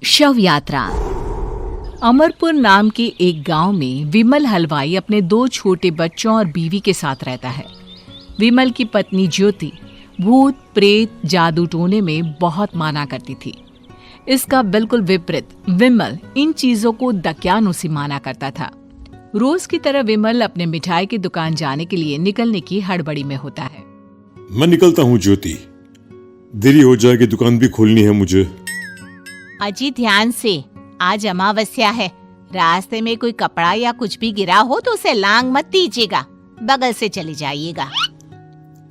शव यात्रा। अमरपुर नाम के एक गांव में विमल हलवाई अपने 2 छोटे बच्चों और बीवी के साथ रहता है। विमल की पत्नी ज्योति भूत प्रेत जादू टोने में बहुत माना करती थी। इसका बिल्कुल विपरीत विमल इन चीजों को दक्यानुसी माना करता था। रोज की तरह विमल अपने मिठाई की दुकान जाने के लिए निकलने की हड़बड़ी में होता है। मैं निकलता हूँ ज्योति, देरी हो जाएगी, दुकान भी खोलनी है मुझे। अजी ध्यान से, आज अमावस्या है। रास्ते में कोई कपड़ा या कुछ भी गिरा हो तो उसे लांग मत दीजिएगा, बगल से चले जाइएगा।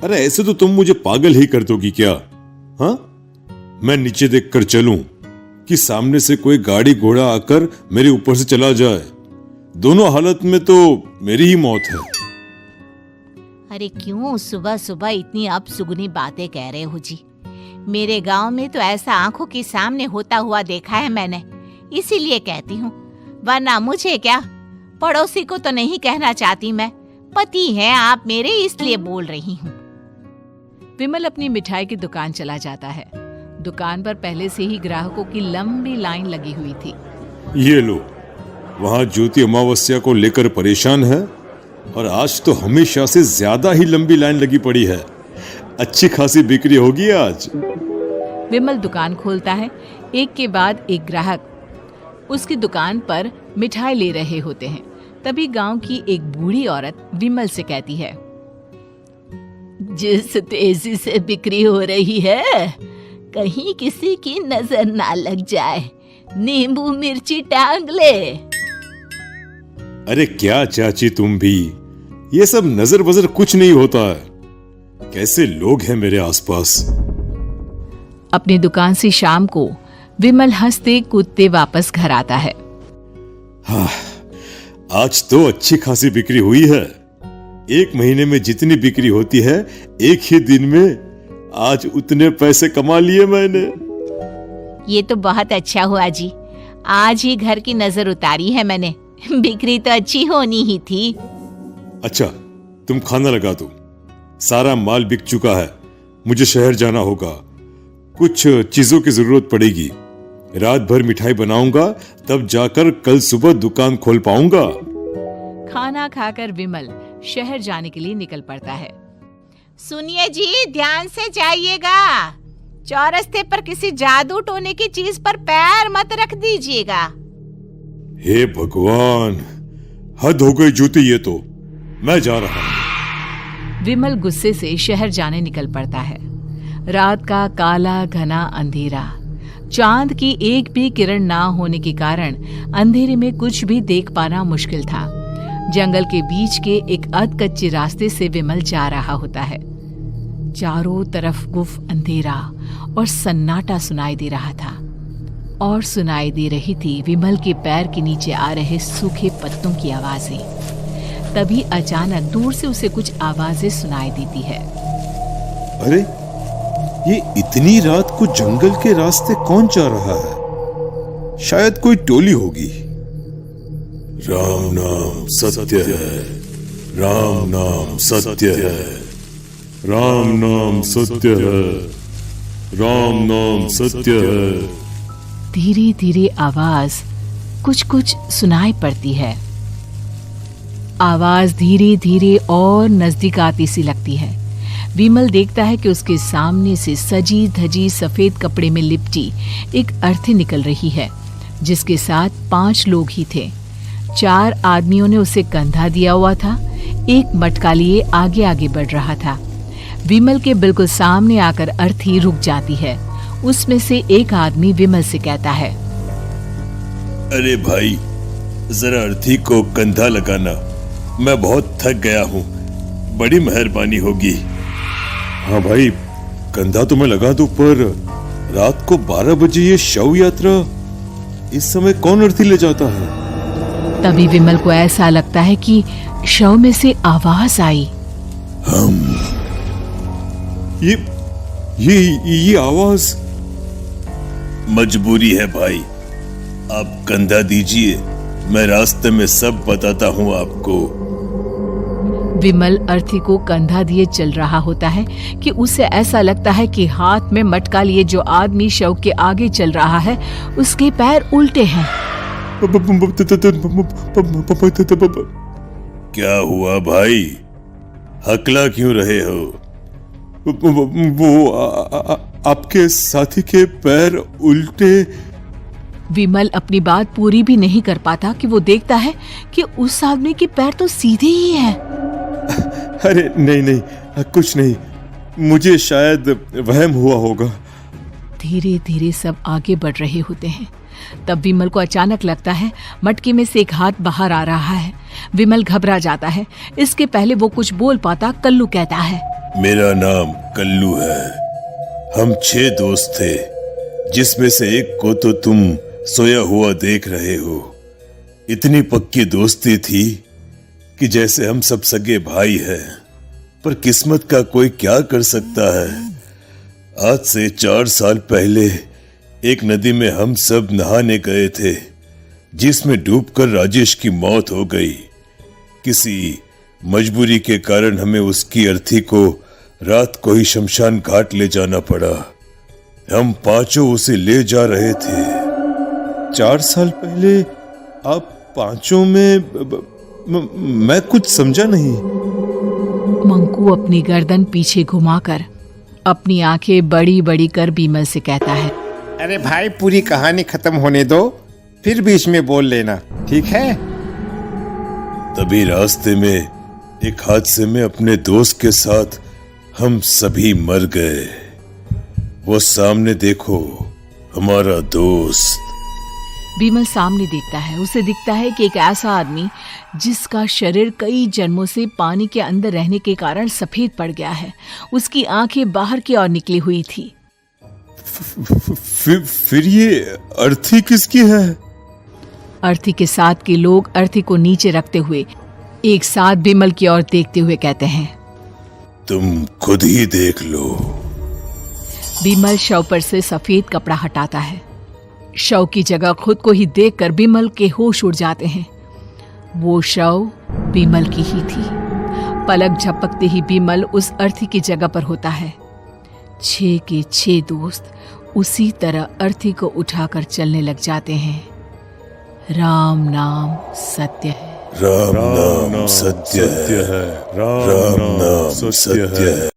अरे ऐसे तो तुम मुझे पागल ही कर दोगी क्या? हाँ, मैं नीचे देखकर चलूं कि सामने से कोई गाड़ी घोड़ा आकर मेरे ऊपर से चला जाए? दोनों हालत में तो मेरी ही मौत है। अरे क्यों सुबह सुबह इतनी अपसुगनी बातें कह रहे हो जी? मेरे गांव में तो ऐसा आंखों के सामने होता हुआ देखा है मैंने, इसीलिए कहती हूँ, वरना मुझे क्या, पड़ोसी को तो नहीं कहना चाहती मैं। पति हैं आप मेरे, इसलिए बोल रही हूँ। विमल अपनी मिठाई की दुकान चला जाता है। दुकान पर पहले से ही ग्राहकों की लंबी लाइन लगी हुई थी। ये लो, वहाँ ज्योति अमावस्या को लेकर परेशान है और आज तो हमेशा से ज्यादा ही लंबी लाइन लगी पड़ी है। अच्छी खासी बिक्री होगी आज। विमल दुकान खोलता है। एक के बाद एक ग्राहक उसकी दुकान पर मिठाई ले रहे होते हैं। तभी गांव की एक बूढ़ी औरत विमल से कहती है, जिस तेजी से बिक्री हो रही है, कहीं किसी की नजर ना लग जाए, नींबू मिर्ची टांग ले। अरे क्या चाची तुम भी, ये सब नजर बजर कुछ नहीं होता है। कैसे लोग हैं मेरे आसपास। अपनी दुकान से शाम को विमल हंसते कूदते वापस घर आता है। हाँ, आज तो अच्छी खासी बिक्री हुई है। एक महीने में जितनी बिक्री होती है, एक ही दिन में आज उतने पैसे कमा लिए मैंने। ये तो बहुत अच्छा हुआ जी, आज ही घर की नजर उतारी है मैंने। बिक्री तो अच्छी होनी ही थी। अच्छा, तुम खाना लगा दो, सारा माल बिक चुका है। मुझे शहर जाना होगा, कुछ चीजों की जरूरत पड़ेगी। रात भर मिठाई बनाऊंगा, तब जाकर कल सुबह दुकान खोल पाऊंगा। खाना खाकर विमल शहर जाने के लिए निकल पड़ता है। सुनिए जी, ध्यान से जाइएगा। चौरस्ते पर किसी जादू टोने की चीज पर पैर मत रख दीजिएगा। हे भगवान, हद हो गई ज्योति, ये तो मैं जा रहा हूं। विमल गुस्से से शहर जाने निकल पड़ता है। रात का काला घना अंधेरा, चांद की एक भी किरण ना होने के कारण अंधेरे में कुछ भी देख पाना मुश्किल था। जंगल के बीच के एक अधकच्चे रास्ते से विमल जा रहा होता है। चारों तरफ गुफ अंधेरा और सन्नाटा सुनाई दे रहा था, और सुनाई दे रही थी विमल के पैर के नीचे आ रहे सूखे पत्तों की आवाजें। तभी अचानक दूर से उसे कुछ आवाजें सुनाई देती है। अरे, ये इतनी रात को जंगल के रास्ते कौन जा रहा है? शायद कोई टोली होगी। राम नाम सत्य है, राम नाम सत्य है, राम नाम सत्य है, राम नाम सत्य है। धीरे धीरे आवाज कुछ कुछ सुनाई पड़ती है। आवाज धीरे धीरे और नजदीक आती सी लगती है। विमल देखता है कि उसके सामने से सजी धजी सफेद कपड़े में लिपटी एक अर्थी निकल रही है, जिसके साथ 5 लोग ही थे। 4 आदमियों ने उसे कंधा दिया हुआ था। एक मटका लिए आगे आगे बढ़ रहा था। विमल के बिल्कुल सामने आकर अर्थी रुक जाती है। उसमें से एक आदमी विमल से कहता है, अरे भाई, जरा अर्थी को कंधा लगाना, मैं बहुत थक गया हूँ, बड़ी मेहरबानी होगी। हाँ भाई, कंधा तो मैं लगा दूं, पर रात को 12 बजे ये शव यात्रा, इस समय कौन अर्थी ले जाता है? तभी विमल को ऐसा लगता है कि शव में से आवाज आई, ये आवाज। मजबूरी है भाई, आप कंधा दीजिए, मैं रास्ते में सब बताता हूँ आपको। विमल अर्थी को कंधा दिए चल रहा होता है कि उसे ऐसा लगता है कि हाथ में मटका लिए जो आदमी शव के आगे चल रहा है उसके पैर उल्टे हैं। क्या हुआ भाई, हकला क्यों रहे हो? वो आपके साथी के पैर उल्टे। विमल अपनी बात पूरी भी नहीं कर पाता कि वो देखता है कि उस आदमी के पैर तो सीधे ही हैं। अरे नहीं, कुछ नहीं, मुझे शायद वहम हुआ होगा। धीरे धीरे सब आगे बढ़ रहे होते हैं। तब विमल को अचानक लगता है मटके में से एक हाथ बाहर आ रहा है। विमल घबरा जाता है। इसके पहले वो कुछ बोल पाता, कल्लू कहता है, मेरा नाम कल्लू है। हम 6 दोस्त थे, जिसमें से एक को तो तुम सोया हुआ देख रहे हो। इतनी पक्की दोस्ती थी कि जैसे हम सब सगे भाई हैं। पर किस्मत का कोई क्या कर सकता है। आज से 4 साल पहले एक नदी में हम सब नहाने गए थे, जिसमें डूबकर राजेश की मौत हो गई। किसी मजबूरी के कारण हमें उसकी अर्थी को रात को ही शमशान घाट ले जाना पड़ा। हम 5 उसे ले जा रहे थे। 4 साल पहले आप 5 में मैं कुछ समझा नहीं। मंकू अपनी गर्दन पीछे घुमाकर अपनी आंखें बड़ी बड़ी कर विमल से कहता है, अरे भाई, पूरी कहानी खत्म होने दो, फिर बीच में बोल लेना, ठीक है? तभी रास्ते में एक हादसे में अपने दोस्त के साथ हम सभी मर गए। वो सामने देखो, हमारा दोस्त। विमल सामने देखता है। उसे दिखता है कि एक ऐसा आदमी जिसका शरीर कई जन्मों से पानी के अंदर रहने के कारण सफेद पड़ गया है। उसकी आंखें बाहर की ओर निकली हुई थी। फिर ये अर्थी किसकी है? अर्थी के साथ के लोग अर्थी को नीचे रखते हुए एक साथ विमल की ओर देखते हुए कहते हैं, तुम खुद ही देख लो। विमल शव पर से सफेद कपड़ा हटाता है। शव की जगह खुद को ही देखकर विमल के होश उड़ जाते हैं। वो शव विमल की ही थी। पलक झपकते ही विमल उस अर्थी की जगह पर होता है। 6 के 6 दोस्त उसी तरह अर्थी को उठाकर चलने लग जाते हैं। राम नाम सत्य है। राम नाम सत्य है। राम नाम सत्य है।